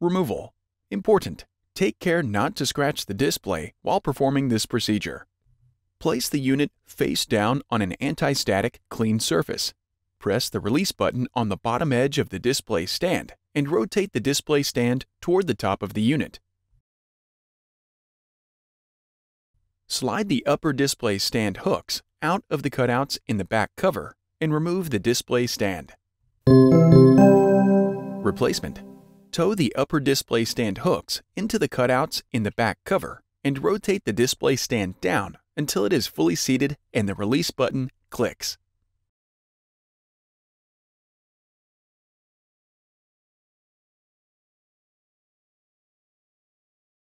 Removal. Important: take care not to scratch the display while performing this procedure. Place the unit face down on an anti-static, clean surface. Press the release button on the bottom edge of the display stand and rotate the display stand toward the top of the unit. Slide the upper display stand hooks out of the cutouts in the back cover and remove the display stand. Replacement. Tow the upper display stand hooks into the cutouts in the back cover and rotate the display stand down until it is fully seated and the release button clicks.